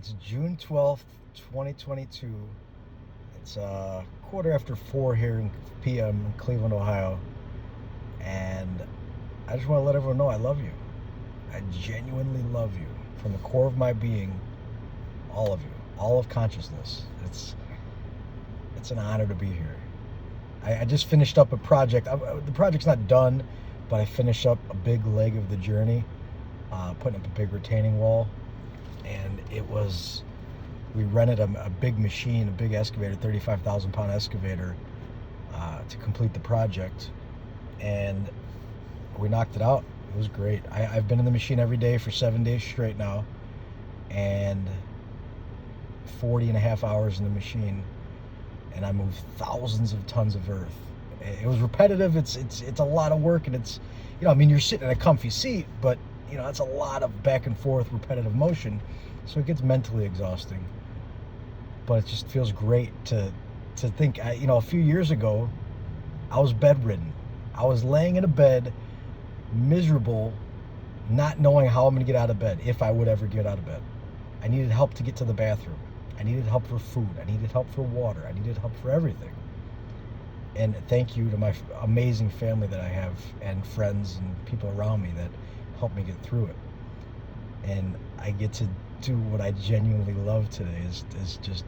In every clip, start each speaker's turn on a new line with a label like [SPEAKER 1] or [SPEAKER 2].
[SPEAKER 1] It's June 12th, 2022. It's quarter after 4 here in p.m. in Cleveland, Ohio. And I just want to let everyone know I love you. I genuinely love you from the core of my being, all of you, all of consciousness. It's an honor to be here. I just finished up a project. The project's not done, but I finished up a big leg of the journey, putting up a big retaining wall. And we rented a big machine, a big excavator, 35,000 pound excavator, to complete the project. And we knocked it out. It was great. I've been in the machine every day for 7 days straight now, and 40 and a half hours in the machine, and I moved thousands of tons of earth. It was repetitive. It's a lot of work, and you're sitting in a comfy seat, but it's a lot of back and forth repetitive motion, so it gets mentally exhausting. But it just feels great to think. A few years ago, I was bedridden. I was laying in a bed, miserable, not knowing how I'm going to get out of bed, if I would ever get out of bed. I needed help to get to the bathroom. I needed help for food. I needed help for water. I needed help for everything. And thank you to my amazing family that I have, and friends and people around me that helped me get through it. And I get to do what I genuinely love today is just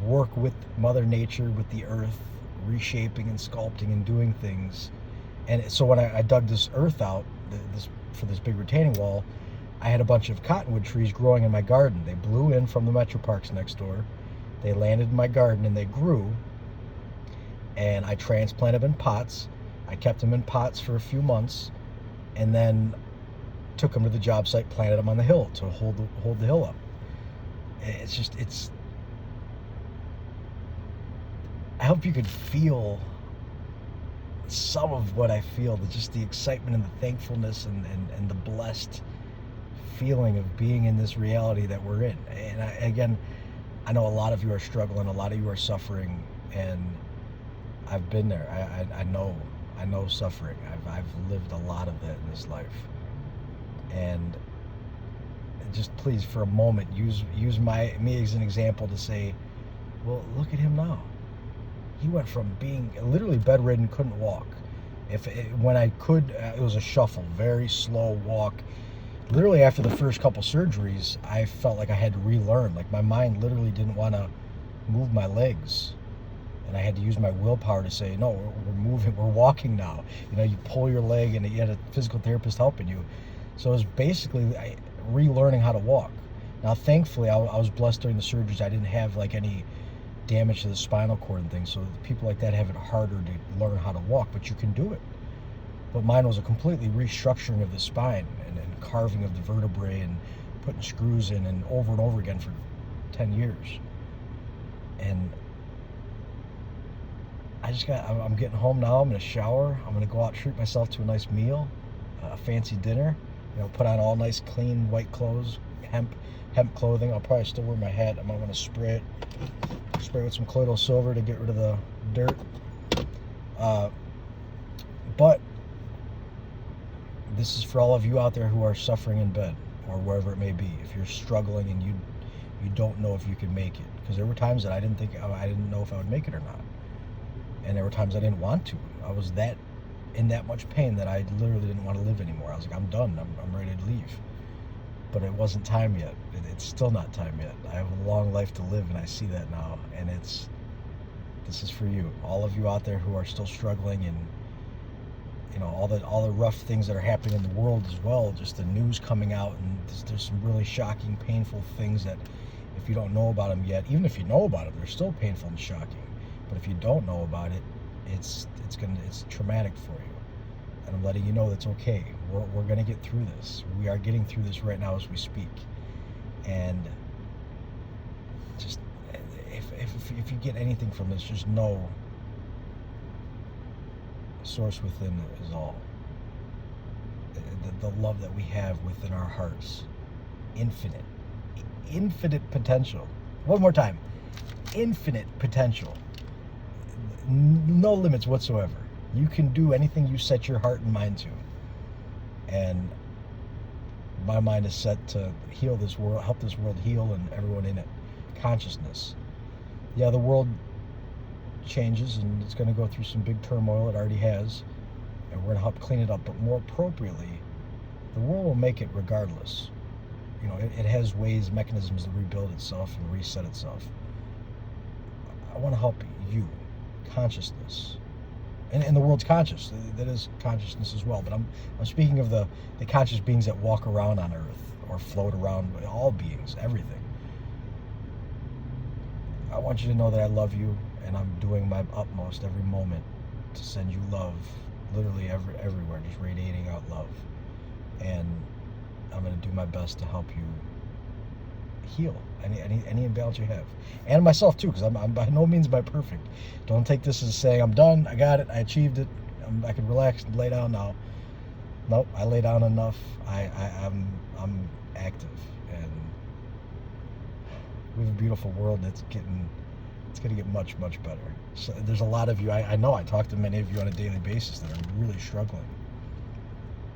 [SPEAKER 1] work with Mother Nature, with the earth, reshaping and sculpting and doing things. And so when I dug this earth out for this big retaining wall, I had a bunch of cottonwood trees growing in my garden. They blew in from the Metro Parks next door. They landed in my garden and they grew. And I transplanted them in pots. I kept them in pots for a few months, and then took them to the job site, planted them on the hill to hold the hill up. I hope you could feel some of what I feel, just the excitement and the thankfulness and the blessed feeling of being in this reality that we're in. And I know a lot of you are struggling, a lot of you are suffering, and I've been there. I know suffering. I've lived a lot of that in this life. And just please, for a moment, use me as an example to say, well, look at him now. He went from being literally bedridden, couldn't walk. When I could, it was a shuffle, very slow walk. Literally after the first couple surgeries, I felt like I had to relearn. Like my mind literally didn't want to move my legs. And I had to use my willpower to say, no, we're moving, we're walking now. You pull your leg, and you had a physical therapist helping you. So it was basically relearning how to walk. Now, thankfully, I was blessed during the surgeries. I didn't have any damage to the spinal cord and things. So people like that have it harder to learn how to walk, but you can do it. But mine was a completely restructuring of the spine and carving of the vertebrae and putting screws in and over again for 10 years. And I'm getting home now. I'm going to shower. I'm going to go out and treat myself to a nice meal, a fancy dinner. Put on all nice, clean, white clothes, hemp clothing. I'll probably still wear my hat. I'm going to spray it with some colloidal silver to get rid of the dirt. But this is for all of you out there who are suffering in bed or wherever it may be. If you're struggling and you don't know if you can make it, because there were times that I didn't know if I would make it or not. And there were times I didn't want to. I was in that much pain that I literally didn't want to live anymore. I was like, I'm done. I'm ready to leave. But it wasn't time yet. It's still not time yet. I have a long life to live, and I see that now. And this is for you. All of you out there who are still struggling, and all the rough things that are happening in the world as well. Just the news coming out, and there's some really shocking, painful things that if you don't know about them yet, even if you know about them, they're still painful and shocking. But if you don't know about it, it's traumatic for you. And I'm letting you know that's okay. We're going to get through this. We are getting through this right now as we speak. And just if you get anything from this, just know source within is all. The love that we have within our hearts. Infinite potential. One more time. Infinite potential. No limits whatsoever. You can do anything you set your heart and mind to. And my mind is set to heal this world, help this world heal, and everyone in it. Consciousness. Yeah, the world changes, and it's going to go through some big turmoil. It already has, and we're going to help clean it up. But more appropriately, the world will make it regardless. You know, it has ways, mechanisms to rebuild itself and reset itself. I want to help you. Consciousness. And the world's conscious. That is consciousness as well. But I'm speaking of the conscious beings that walk around on Earth or float around, all beings, everything. I want you to know that I love you, and I'm doing my utmost every moment to send you love, literally everywhere, just radiating out love. And I'm going to do my best to help you heal any imbalance you have, and myself too, because I'm by no means by perfect. Don't take this as saying I'm done, I got it, I achieved it, I can relax and lay down now. Nope, I lay down enough. I'm active, and we have a beautiful world that's going to get much better. So there's a lot of you, I know I talk to many of you on a daily basis that are really struggling,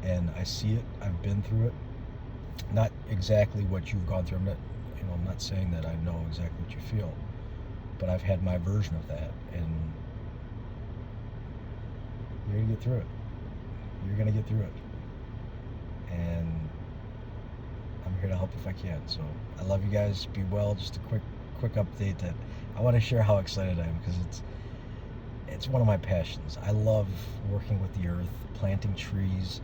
[SPEAKER 1] and I see it. I've been through it. Not exactly what you've gone through. I'm not saying that I know exactly what you feel, but I've had my version of that, and you're gonna get through it. You're gonna get through it, and I'm here to help if I can. So I love you guys. Be well. Just a quick update that I want to share how excited I am, because it's one of my passions. I love working with the earth, planting trees.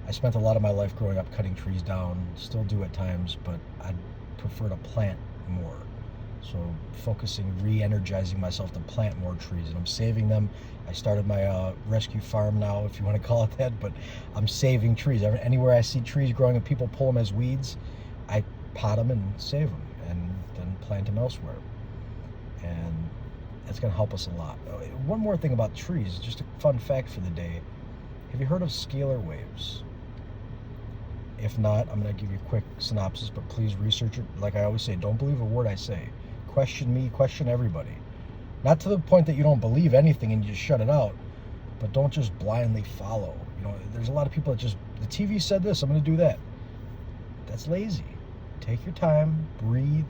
[SPEAKER 1] I spent a lot of my life growing up cutting trees down, still do at times, but I'd prefer to plant more. So focusing, re-energizing myself to plant more trees, and I'm saving them. I started my rescue farm now, if you want to call it that, but I'm saving trees. Anywhere I see trees growing and people pull them as weeds, I pot them and save them, and then plant them elsewhere. And that's going to help us a lot. One more thing about trees, just a fun fact for the day. Have you heard of scalar waves? If not, I'm going to give you a quick synopsis, but please research it. Like I always say, don't believe a word I say. Question me, question everybody. Not to the point that you don't believe anything and you just shut it out, but don't just blindly follow. You know, there's a lot of people that just, the TV said this, I'm going to do that. That's lazy. Take your time, breathe,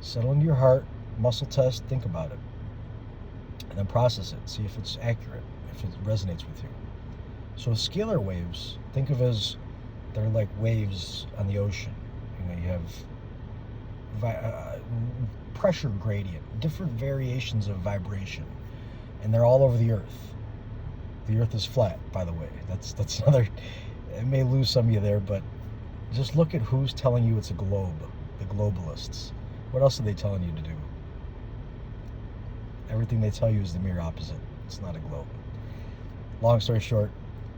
[SPEAKER 1] settle into your heart, muscle test, think about it, and then process it. See if it's accurate, if it resonates with you. So scalar waves, think of as they're like waves on the ocean. You know, you have pressure gradient, different variations of vibration, and they're all over the earth. The earth is flat, by the way. That's another, it may lose some of you there, but just look at who's telling you it's a globe. The globalists. What else are they telling you to do? Everything they tell you is the mere opposite. It's not a globe. Long story short,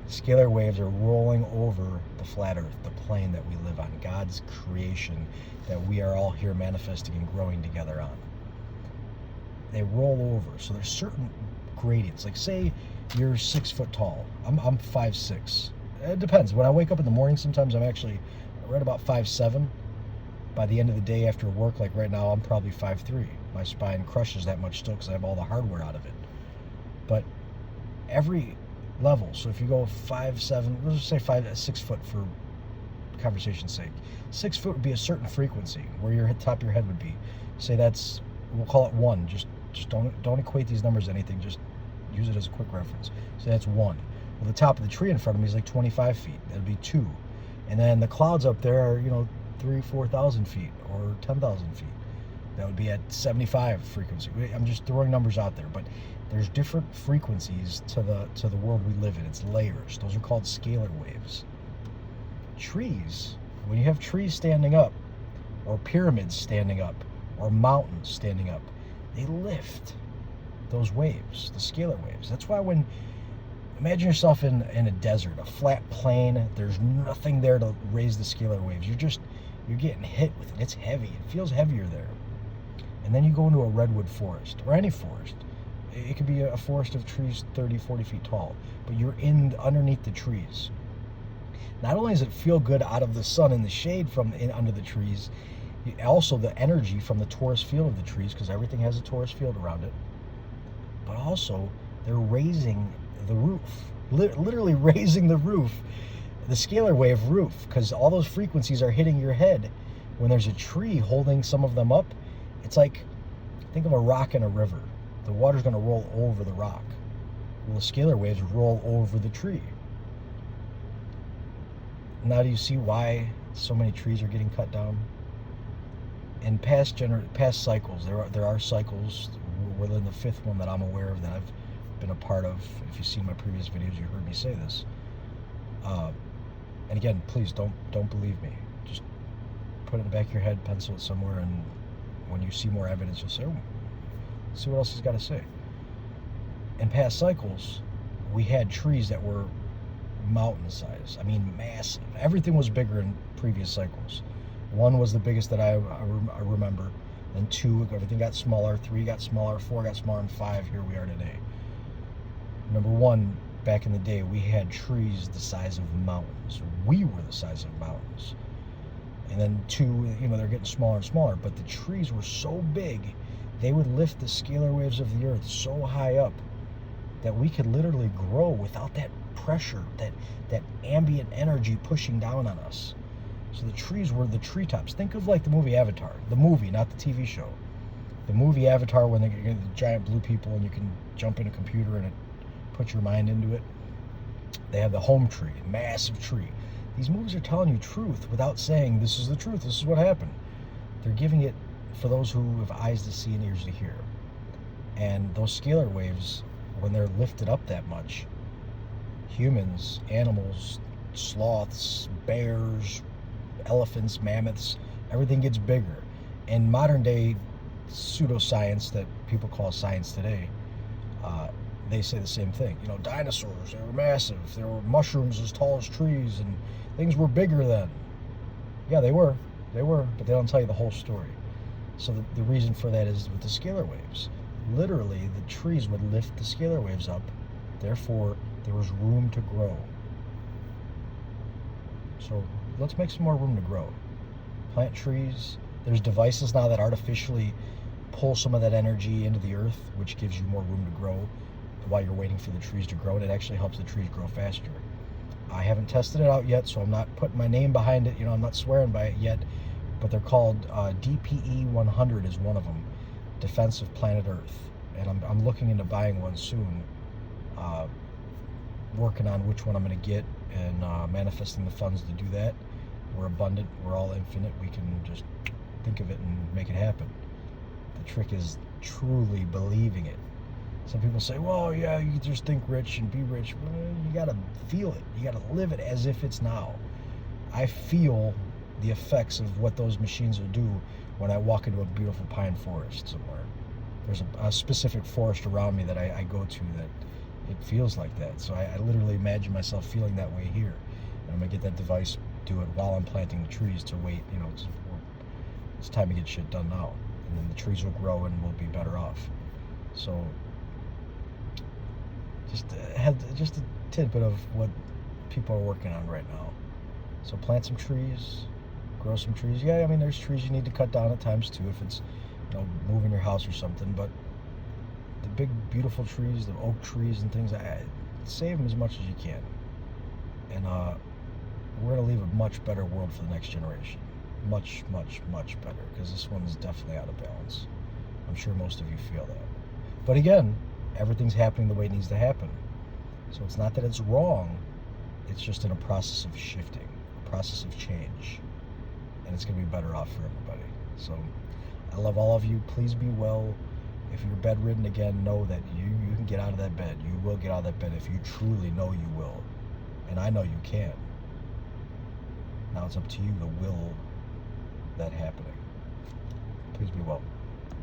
[SPEAKER 1] scalar waves are rolling over the flat earth, the plane that we live on, God's creation that we are all here manifesting and growing together on. They roll over. So there's certain gradients. Like say you're 6 foot tall. I'm 5'6". It depends. When I wake up in the morning, sometimes I'm actually right about 5'7". By the end of the day after work, like right now, I'm probably 5'3". My spine crushes that much still because I have all the hardware out of it. But every level, so if you go 5'7", let's just say 6 foot for conversation's sake. 6 foot would be a certain frequency where your top of your head would be. Say that's, we'll call it 1. Just don't equate these numbers to anything. Just use it as a quick reference. So that's 1. Well, the top of the tree in front of me is like 25 feet. That'd be 2. And then the clouds up there are, 3,000-4,000 feet or 10,000 feet. That would be at 75 frequency. I'm just throwing numbers out there, but there's different frequencies to the world we live in. It's layers. Those are called scalar waves. Trees, when you have trees standing up, or pyramids standing up, or mountains standing up, they lift those waves, the scalar waves. That's why when, imagine yourself in a desert, a flat plain, there's nothing there to raise the scalar waves. You're getting hit with it. It's heavy. It feels heavier there. And then you go into a redwood forest, or any forest. It could be a forest of trees 30, 40 feet tall, but you're underneath the trees. Not only does it feel good out of the sun and the shade from under the trees, also the energy from the torus field of the trees, because everything has a torus field around it, but also they're raising the roof, literally raising the roof. the scalar wave roof, because all those frequencies are hitting your head. When there's a tree holding some of them up, it's like, think of a rock in a river. The water's going to roll over the rock. Well, the scalar waves roll over the tree. Now do you see why so many trees are getting cut down? In past cycles, there are cycles. We're in the fifth one that I'm aware of, that I've been a part of. If you've seen my previous videos, you heard me say this. And again, please don't believe me. Just put it in the back of your head, pencil it somewhere, and when you see more evidence, you'll say, oh, see what else he's got to say. In past cycles, we had trees that were mountain size. I mean, massive. Everything was bigger in previous cycles. 1 was the biggest that I remember. Then 2, everything got smaller. 3 got smaller. 4 got smaller. And 5, here we are today. Number 1, back in the day, we had trees the size of mountains. We were the size of mountains. And then 2, they're getting smaller and smaller. But the trees were so big, they would lift the scalar waves of the earth so high up that we could literally grow without that pressure, that ambient energy pushing down on us. So the trees were the treetops. Think of like the movie Avatar. The movie, not the TV show. The movie Avatar, when they get the giant blue people and you can jump in a computer and it puts your mind into it. They have the home tree, massive tree. These movies are telling you truth without saying, this is the truth, this is what happened. They're giving it for those who have eyes to see and ears to hear. And those scalar waves, when they're lifted up that much, humans, animals, sloths, bears, elephants, mammoths, everything gets bigger. In modern day pseudoscience that people call science today, they say the same thing. Dinosaurs, they were massive. There were mushrooms as tall as trees, and things were bigger then. Yeah, they were, but they don't tell you the whole story. So the reason for that is with the scalar waves. Literally, the trees would lift the scalar waves up. Therefore, there was room to grow. So let's make some more room to grow. Plant trees. There's devices now that artificially pull some of that energy into the earth, which gives you more room to grow while you're waiting for the trees to grow, and it actually helps the trees grow faster. I haven't tested it out yet, so I'm not putting my name behind it. I'm not swearing by it yet, but they're called DPE 100 is one of them, Defense of Planet Earth, and I'm looking into buying one soon. Working on which one I'm going to get and manifesting the funds to do that. We're abundant. We're all infinite. We can just think of it and make it happen. The trick is truly believing it. Some people say, well, yeah, you just think rich and be rich. Well, you got to feel it. You got to live it as if it's now. I feel the effects of what those machines will do when I walk into a beautiful pine forest somewhere. There's a specific forest around me that I go to that it feels like that. So I literally imagine myself feeling that way here. And I'm going to get that device, do it while I'm planting the trees to wait. It's time to get shit done now. And then the trees will grow and we'll be better off. So just a tidbit of what people are working on right now. So plant some trees, grow some trees. Yeah, there's trees you need to cut down at times too if it's moving your house or something, but the big beautiful trees, the oak trees and things, save them as much as you can. And we're going to leave a much better world for the next generation. Much, much, much better, because this one is definitely out of balance. I'm sure most of you feel that. But again, everything's happening the way it needs to happen. So it's not that it's wrong, it's just in a process of shifting, a process of change. And it's going to be better off for everybody. So I love all of you. Please be well. If you're bedridden again, know that you can get out of that bed. You will get out of that bed if you truly know you will. And I know you can. Now it's up to you to will that happening. Please be well.